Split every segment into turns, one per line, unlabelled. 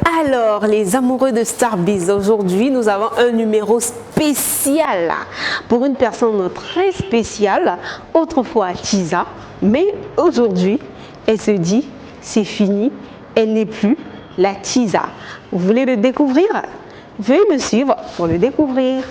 Alors, les amoureux de Starbiz, aujourd'hui, nous avons un numéro spécial pour une personne très spéciale, autrefois Tisa, mais aujourd'hui, elle se dit, c'est fini, elle n'est plus la Tisa. Vous voulez le découvrir? Veuillez me suivre pour le découvrir.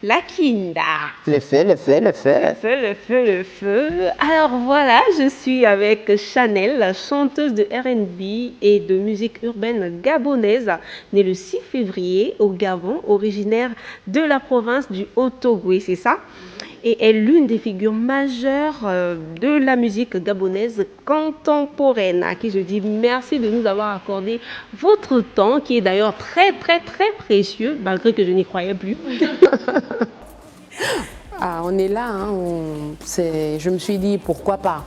La Kinda.
Le feu, le feu, le feu.
Le feu, le feu, le feu. Alors voilà, je suis avec Chanel, la chanteuse de R&B et de musique urbaine gabonaise, née le 6 février au Gabon, originaire de la province du Haut-Ogooué, c'est ça? Et est l'une des figures majeures de la musique gabonaise contemporaine, à qui je dis merci de nous avoir accordé votre temps, qui est d'ailleurs très précieux, malgré que je n'y croyais plus.
Ah, on est là, hein, je me suis dit pourquoi pas.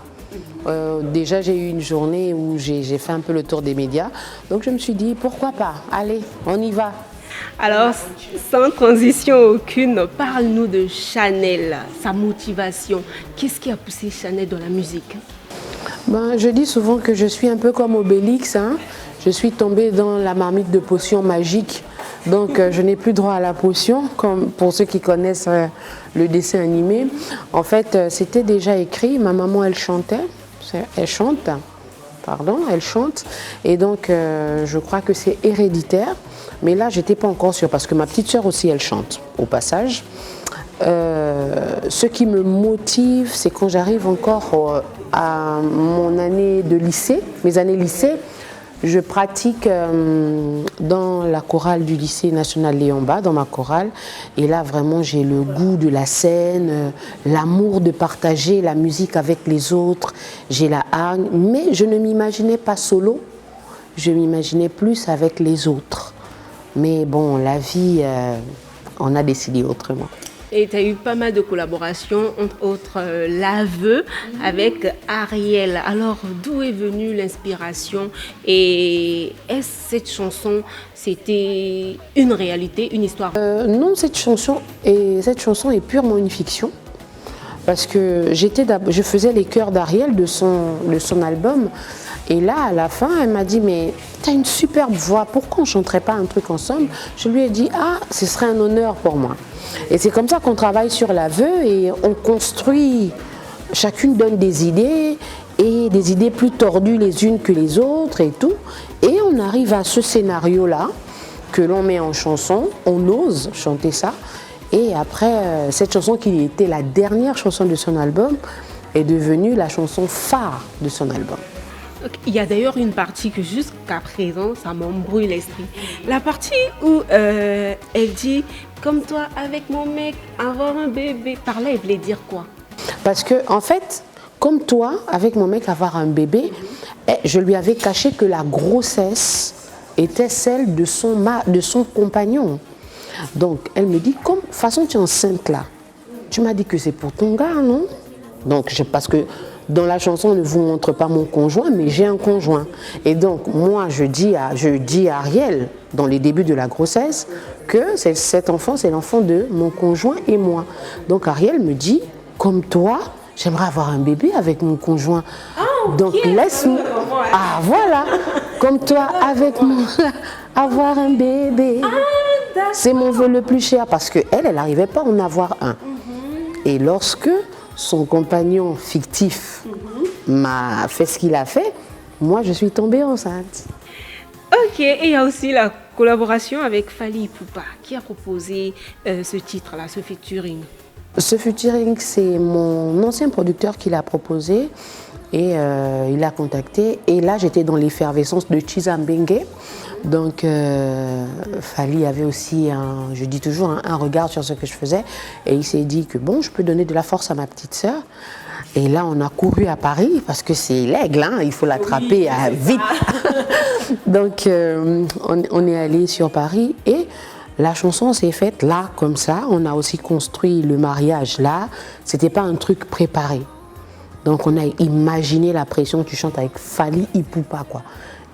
Déjà j'ai eu une journée où j'ai fait un peu le tour des médias, donc je me suis dit pourquoi pas, allez, on y va.
Alors, sans transition aucune, parle-nous de Chanel, sa motivation. Qu'est-ce qui a poussé Chanel dans la musique?
Je dis souvent que je suis un peu comme Obélix, hein. Je suis tombée dans la marmite de potions magiques, donc je n'ai plus droit à la potion, comme pour ceux qui connaissent le dessin animé. En fait, c'était déjà écrit, ma maman elle chante, et donc je crois que c'est héréditaire. Mais là, j'étais pas encore sûre parce que ma petite sœur aussi, elle chante, au passage. Ce qui me motive, c'est quand j'arrive encore à mon année de lycée, mes années lycée, je pratique dans la chorale du lycée national Léon-Bas, dans ma chorale. Et là, vraiment, j'ai le goût de la scène, l'amour de partager la musique avec les autres. J'ai la hargne, mais je ne m'imaginais pas solo, je m'imaginais plus avec les autres. Mais bon, la vie, on a décidé autrement.
Et tu as eu pas mal de collaborations, entre autres l'aveu avec Ariel. Alors, d'où est venue l'inspiration? Et est-ce cette chanson, c'était une réalité, une histoire?
Non, cette chanson est purement une fiction. Parce que je faisais les chœurs d'Ariel de son album. Et là, à la fin, elle m'a dit, mais tu as une superbe voix, pourquoi on ne chanterait pas un truc ensemble? Je lui ai dit, ah, ce serait un honneur pour moi. Et c'est comme ça qu'on travaille sur l'aveu et on construit, chacune donne des idées, et des idées plus tordues les unes que les autres et tout. Et on arrive à ce scénario-là, que l'on met en chanson, on ose chanter ça. Et après, cette chanson qui était la dernière chanson de son album est devenue la chanson phare de son album.
Il y a d'ailleurs une partie que jusqu'à présent, ça m'embrouille l'esprit. La partie où elle dit « Comme toi, avec mon mec, avoir un bébé ». Par là, elle voulait dire quoi?
Parce que, en fait, comme toi, avec mon mec, avoir un bébé, je lui avais caché que la grossesse était celle de son compagnon. Donc, elle me dit, comme, de toute façon, tu es enceinte là. Tu m'as dit que c'est pour ton gars, non? Donc, parce que dans la chanson, on ne vous montre pas mon conjoint, mais j'ai un conjoint. Et donc, moi, je dis à Ariel, dans les débuts de la grossesse, que cet enfant, c'est l'enfant de mon conjoint et moi. Donc, Ariel me dit, comme toi, j'aimerais avoir un bébé avec mon conjoint.
Oh, okay.
Donc, laisse-moi... Ah, voilà. Comme toi, avec moi, avoir un bébé. C'est mon vœu le plus cher parce qu'elle n'arrivait pas à en avoir un. Et lorsque son compagnon fictif m'a fait ce qu'il a fait, moi je suis tombée enceinte.
Ok, et il y a aussi la collaboration avec Fally Ipupa qui a proposé ce titre-là, ce featuring.
Ce featuring, c'est mon ancien producteur qui l'a proposé et il l'a contacté. Et là, j'étais dans l'effervescence de Chizambenge. Donc, Fally avait aussi, je dis toujours, un regard sur ce que je faisais. Et il s'est dit que bon, je peux donner de la force à ma petite sœur. Et là, on a couru à Paris parce que c'est l'aigle, hein, il faut l'attraper vite. Donc, on est allé sur Paris et la chanson s'est faite là, comme ça. On a aussi construit le mariage là. C'était pas un truc préparé. Donc, on a imaginé la pression. Tu chantes avec Fally Ipupa, quoi.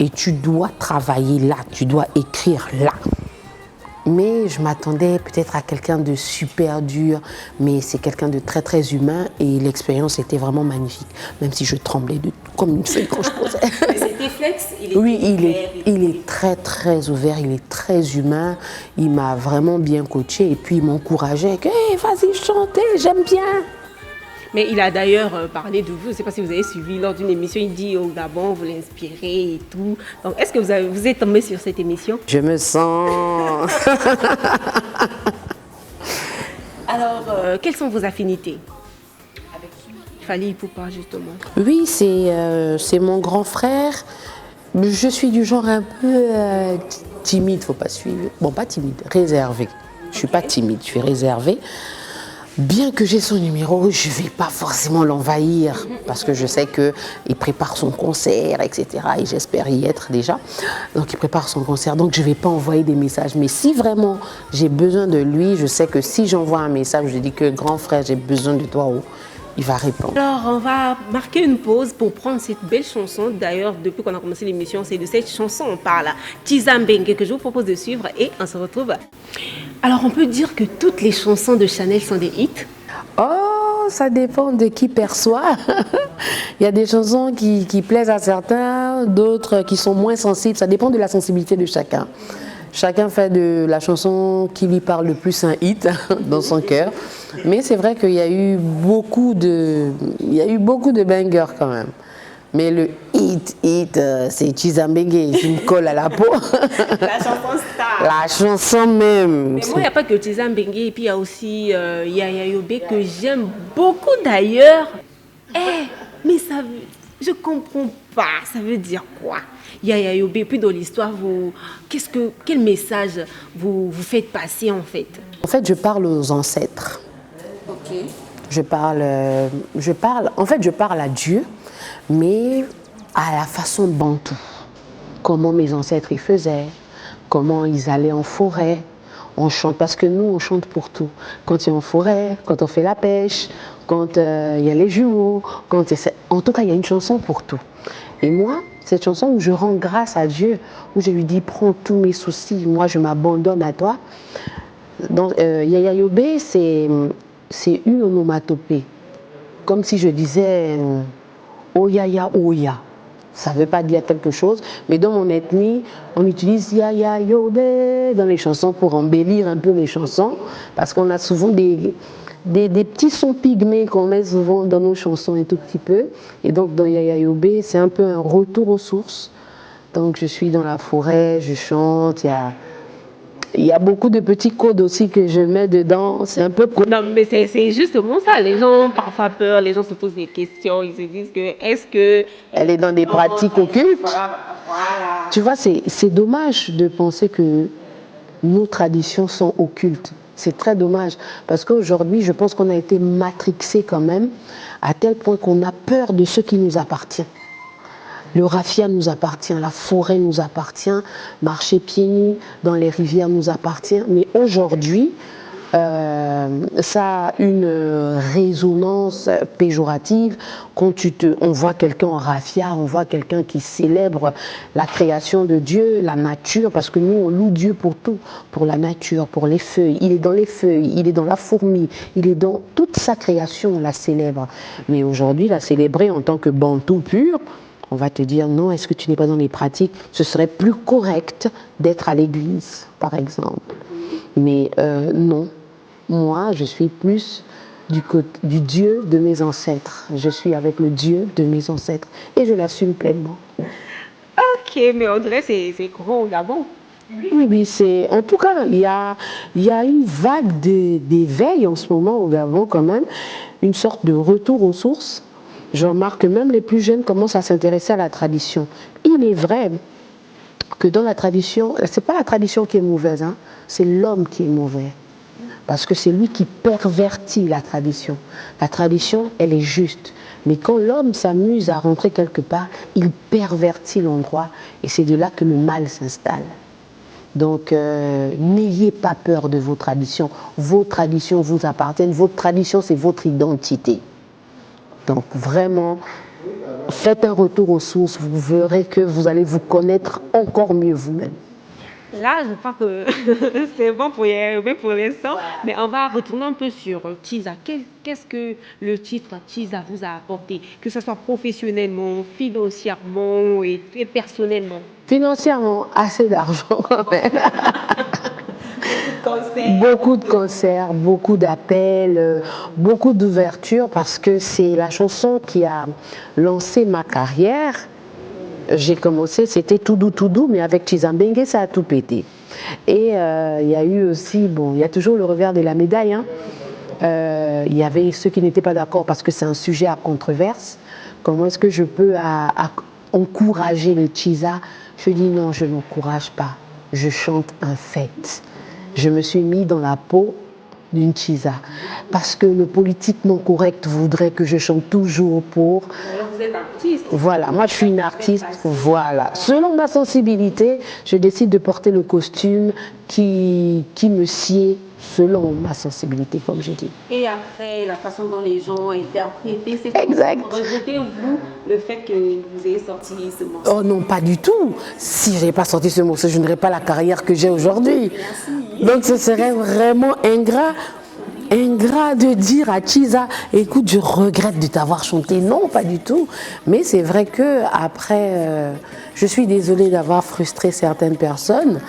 Et tu dois travailler là, tu dois écrire là. Mais je m'attendais peut-être à quelqu'un de super dur, mais c'est quelqu'un de très très humain et l'expérience était vraiment magnifique, même si je tremblais comme une feuille quand je posais.
Mais c'était flex,
oui, il est très très ouvert, il est très humain, il m'a vraiment bien coaché et puis il m'encourageait, hey, vas-y chantez, j'aime bien.
Mais il a d'ailleurs parlé de vous, je ne sais pas si vous avez suivi lors d'une émission, il dit au Gabon, vous l'inspirez et tout. Donc, est-ce que vous êtes tombé sur cette émission?
Je me sens...
Alors, quelles sont vos affinités? Avec qui? Fally Ipupa, justement.
Oui, c'est mon grand frère. Je suis du genre un peu timide, faut pas suivre. Bon, pas timide, réservé. Je suis pas timide, je suis réservée. Bien que j'ai son numéro, je ne vais pas forcément l'envahir parce que je sais qu'il prépare son concert, etc. Et j'espère y être déjà. Donc il prépare son concert, donc je ne vais pas envoyer des messages. Mais si vraiment j'ai besoin de lui, je sais que si j'envoie un message, je dis que grand frère, j'ai besoin de toi, il va répondre.
Alors on va marquer une pause pour prendre cette belle chanson. D'ailleurs, depuis qu'on a commencé l'émission, c'est de cette chanson on parle. Tizambengue que je vous propose de suivre et on se retrouve. Alors, on peut dire que toutes les chansons de Chanel sont des hits?
Oh, ça dépend de qui perçoit. Il y a des chansons qui plaisent à certains, d'autres qui sont moins sensibles. Ça dépend de la sensibilité de chacun. Chacun fait de la chanson qui lui parle le plus un hit dans son cœur. Mais c'est vrai qu'il y a eu beaucoup de bangers quand même. Mais le hit, c'est Tizambengue qui me colle à la peau.
La chanson star.
La chanson même.
Mais moi, il n'y a pas que Tizambengue, et puis il y a aussi Yaya Yobé que j'aime beaucoup d'ailleurs. Mais je ne comprends pas, ça veut dire quoi? Yaya Yobé, puis dans l'histoire, quel message vous faites passer en fait?
En fait, je parle aux ancêtres.
Ok.
Je parle à Dieu, mais à la façon bantou. Comment mes ancêtres y faisaient, comment ils allaient en forêt. On chante, parce que nous, on chante pour tout. Quand il y a en forêt, quand on fait la pêche, quand il y a les jumeaux, en tout cas, il y a une chanson pour tout. Et moi, cette chanson où je rends grâce à Dieu, où je lui dis, prends tous mes soucis, moi je m'abandonne à toi. Donc, Yaya Yobé, c'est une onomatopée. Comme si je disais oh Yaya, oh ya. Ça ne veut pas dire quelque chose, mais dans mon ethnie, on utilise Yaya Yobé dans les chansons pour embellir un peu les chansons, parce qu'on a souvent des petits sons pygmées qu'on met souvent dans nos chansons un tout petit peu. Et donc dans Yaya Yobé, c'est un peu un retour aux sources. Donc je suis dans la forêt, je chante, il y a beaucoup de petits codes aussi que je mets dedans. C'est un peu...
Non, mais c'est justement ça. Les gens ont parfois peur, les gens se posent des questions. Ils se disent que, est-ce que...
Elle est dans des pratiques occultes.
Voilà.
Tu vois, c'est dommage de penser que nos traditions sont occultes. C'est très dommage. Parce qu'aujourd'hui, je pense qu'on a été matrixés quand même, à tel point qu'on a peur de ce qui nous appartient. Le raffia nous appartient, la forêt nous appartient, marcher pieds nus dans les rivières nous appartient. Mais aujourd'hui, ça a une résonance péjorative. Quand on voit quelqu'un en raffia, on voit quelqu'un qui célèbre la création de Dieu, la nature, parce que nous, on loue Dieu pour tout, pour la nature, pour les feuilles. Il est dans les feuilles, il est dans la fourmi, il est dans toute sa création, on la célèbre. Mais aujourd'hui, la célébrer en tant que bantou pur, on va te dire non, est-ce que tu n'es pas dans les pratiques? Ce serait plus correct d'être à l'église, par exemple. Mais non, moi, je suis plus du Dieu de mes ancêtres. Je suis avec le Dieu de mes ancêtres et je l'assume pleinement.
Ok, mais Audrey, c'est courant au Gabon.
Oui, mais en tout cas, il y a une vague d'éveil en ce moment au Gabon quand même, une sorte de retour aux sources. Je remarque que même les plus jeunes commencent à s'intéresser à la tradition. Il est vrai que dans la tradition, c'est pas la tradition qui est mauvaise, hein, c'est l'homme qui est mauvais. Parce que c'est lui qui pervertit la tradition. La tradition, elle est juste. Mais quand l'homme s'amuse à rentrer quelque part, il pervertit l'endroit et c'est de là que le mal s'installe. Donc, n'ayez pas peur de vos traditions. Vos traditions vous appartiennent. Votre tradition, c'est votre identité. Donc, vraiment, faites un retour aux sources. Vous verrez que vous allez vous connaître encore mieux vous-même.
Là, je crois que c'est bon pour l'instant, mais on va retourner un peu sur Tisa. Qu'est-ce que le titre Tisa vous a apporté, que ce soit professionnellement, financièrement et personnellement?
Financièrement, assez d'argent quand même. Beaucoup de concerts, beaucoup d'appels, beaucoup d'ouvertures parce que c'est la chanson qui a lancé ma carrière. J'ai commencé, c'était tout doux, mais avec Chizambengue, ça a tout pété. Et il y a eu aussi, bon, il y a toujours le revers de la médaille. Hein. Il y avait ceux qui n'étaient pas d'accord parce que c'est un sujet à controverse. Comment est-ce que je peux encourager le Chiza? Je dis non, je n'encourage pas. Je chante un fait. Je me suis mis dans la peau d'une Chiza. Parce que le politiquement correct voudrait que je chante toujours pour...
Alors vous êtes artiste.
Voilà, moi je suis une artiste, voilà. Selon ma sensibilité, je décide de porter le costume qui me sied selon ma sensibilité, comme je dis.
Et après, la façon dont les gens ont interprété, c'est
exact.
Regrettez-vous le fait que vous ayez sorti ce morceau?
Oh non, pas du tout. Si je n'avais pas sorti ce morceau, je n'aurais pas la carrière que j'ai aujourd'hui. Donc ce serait vraiment ingrat de dire à Chiza, écoute, je regrette de t'avoir chanté. Non, pas du tout. Mais c'est vrai que après, je suis désolée d'avoir frustré certaines personnes,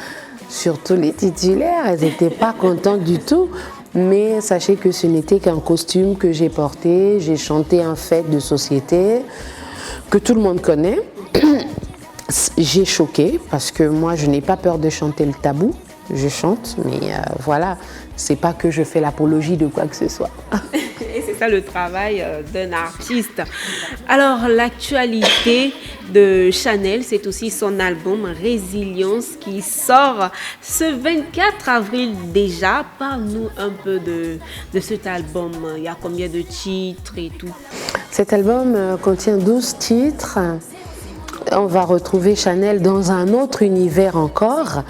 surtout les titulaires. Elles n'étaient pas contentes du tout. Mais sachez que ce n'était qu'un costume que j'ai porté. J'ai chanté un fait de société que tout le monde connaît. J'ai choqué parce que moi, je n'ai pas peur de chanter le tabou. Je chante, mais voilà, c'est pas que je fais l'apologie de quoi que ce soit.
Et c'est ça le travail d'un artiste. Alors, l'actualité de Chanel, c'est aussi son album Résilience qui sort ce 24 avril déjà. Parle-nous un peu de cet album. Il y a combien de titres et tout?
Cet album contient 12 titres. On va retrouver Chanel dans un autre univers encore.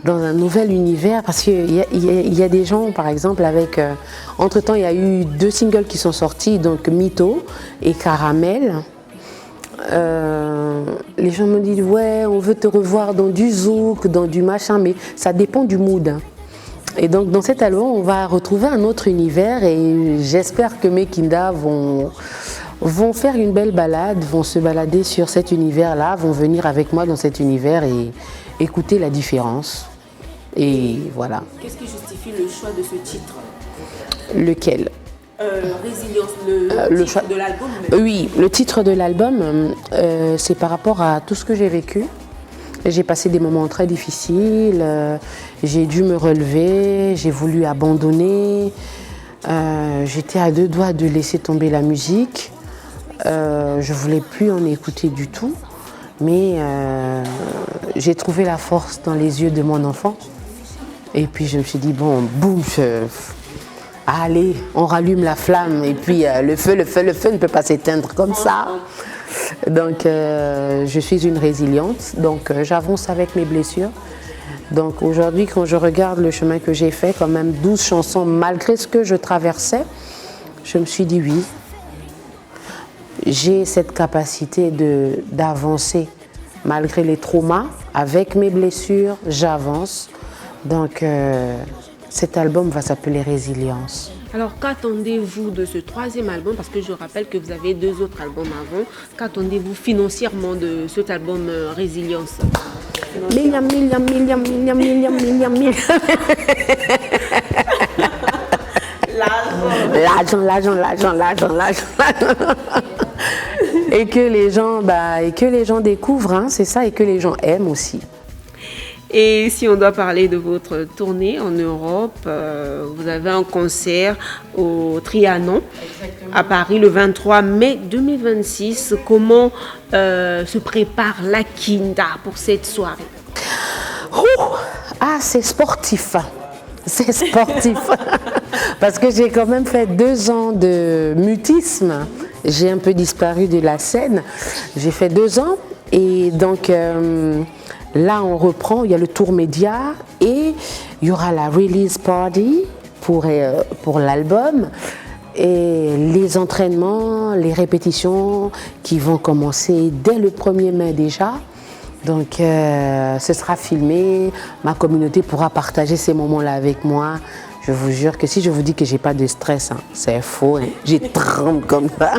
Dans un nouvel univers, parce qu'il y a des gens, par exemple, avec... entre-temps, il y a eu 2 singles qui sont sortis, donc Mytho et Caramel. Les gens me disent, ouais, on veut te revoir dans du zouk, dans du machin, mais ça dépend du mood. Et donc, dans cet album, on va retrouver un autre univers et j'espère que mes Kinda vont faire une belle balade, vont se balader sur cet univers-là, vont venir avec moi dans cet univers et écouter la différence. Et voilà.
Qu'est-ce qui justifie le choix de ce titre?
Lequel?
Résilience, le titre de l'album.
Oui, le titre de l'album, c'est par rapport à tout ce que j'ai vécu. J'ai passé des moments très difficiles, j'ai dû me relever, j'ai voulu abandonner, j'étais à 2 doigts de laisser tomber la musique. Je ne voulais plus en écouter du tout, mais j'ai trouvé la force dans les yeux de mon enfant. Et puis je me suis dit, bon, boum, allez, on rallume la flamme. Et puis le feu ne peut pas s'éteindre comme ça. Donc je suis une résiliente, donc j'avance avec mes blessures. Donc aujourd'hui, quand je regarde le chemin que j'ai fait, quand même 12 chansons, malgré ce que je traversais, je me suis dit oui, j'ai cette capacité d'avancer. Malgré les traumas, avec mes blessures, j'avance. Donc, cet album va s'appeler Résilience.
Alors, qu'attendez-vous de ce 3e album? Parce que je rappelle que vous avez 2 autres albums avant. Qu'attendez-vous financièrement de cet album Résilience?
Million. L'argent. Et que les gens découvrent, hein, c'est ça, et que les gens aiment aussi.
Et si on doit parler de votre tournée en Europe, vous avez un concert au Trianon à Paris le 23 mai 2026. Comment se prépare la Kinda pour cette soirée?
Ah, c'est sportif. C'est sportif. Parce que j'ai quand même fait 2 ans de mutisme. J'ai un peu disparu de la scène. J'ai fait 2 ans et donc là on reprend, il y a le tour média et il y aura la release party pour l'album et les entraînements, les répétitions qui vont commencer dès le 1er mai déjà. Donc ce sera filmé, ma communauté pourra partager ces moments-là avec moi. Je vous jure que si je vous dis que j'ai pas de stress, hein, c'est faux, hein. J'ai tremble comme ça.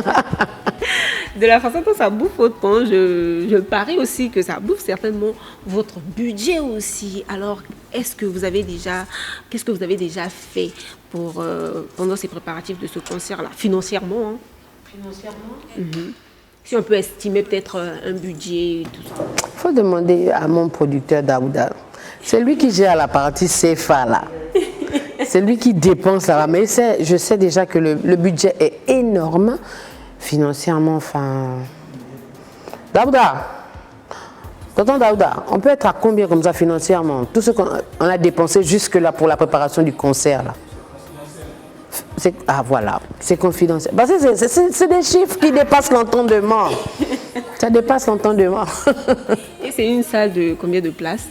De la façon dont ça bouffe autant, je parie aussi que ça bouffe certainement votre budget aussi. Alors, qu'est-ce que vous avez déjà fait pour, pendant ces préparatifs de ce concert-là, financièrement, hein? Financièrement. Si on peut estimer peut-être un budget et tout ça.
Il faut demander à mon producteur Daouda. C'est lui qui gère la partie CFA là. C'est lui qui dépense là-bas. Mais je sais déjà que le budget est énorme. Financièrement, enfin... Daouda, tonton Daouda, on peut être à combien comme ça financièrement? Tout ce qu'on a dépensé jusque-là pour la préparation du concert là. Ah voilà, c'est confidentiel. Parce que c'est des chiffres qui dépassent l'entendement. Ça dépasse l'entendement.
Et c'est une salle de combien de places?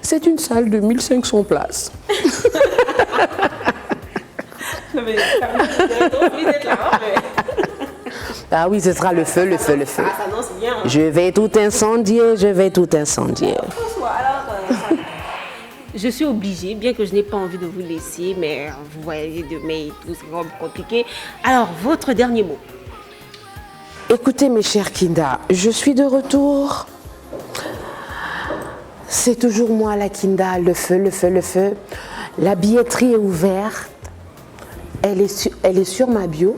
C'est une salle de 1500 places. Ah oui, ce sera le feu, le feu, le feu.
Ça s'annonce bien.
Je vais tout incendier, je vais tout incendier.
Je suis obligée, bien que je n'ai pas envie de vous laisser, mais vous voyez demain et tout, c'est vraiment compliqué. Alors, votre dernier mot?
Écoutez mes chers Kinda, je suis de retour. C'est toujours moi la Kinda, le feu, le feu, le feu. La billetterie est ouverte. Elle est sur ma bio,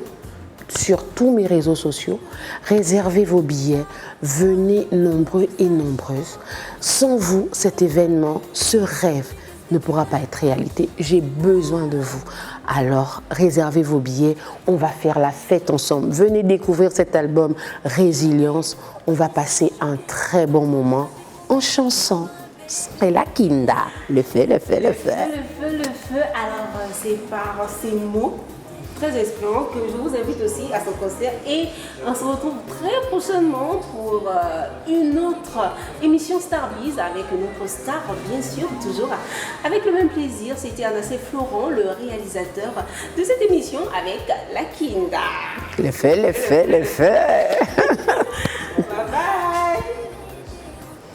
sur tous mes réseaux sociaux. Réservez vos billets. Venez nombreux et nombreuses. Sans vous, cet événement, ce rêve ne pourra pas être réalité. J'ai besoin de vous. Alors, réservez vos billets. On va faire la fête ensemble. Venez découvrir cet album Résilience. On va passer un très bon moment en chanson. C'est la Kinda. Le feu, le feu, le feu.
Le feu, le feu. Alors, c'est par ces mots très inspirants que je vous invite aussi à ce concert. Et on se retrouve très prochainement pour une autre émission Starbiz avec notre star, bien sûr, toujours avec le même plaisir. C'était Anassé Florent, le réalisateur de cette émission avec la Kinda.
Le feu, le feu, le feu.
Bye bye.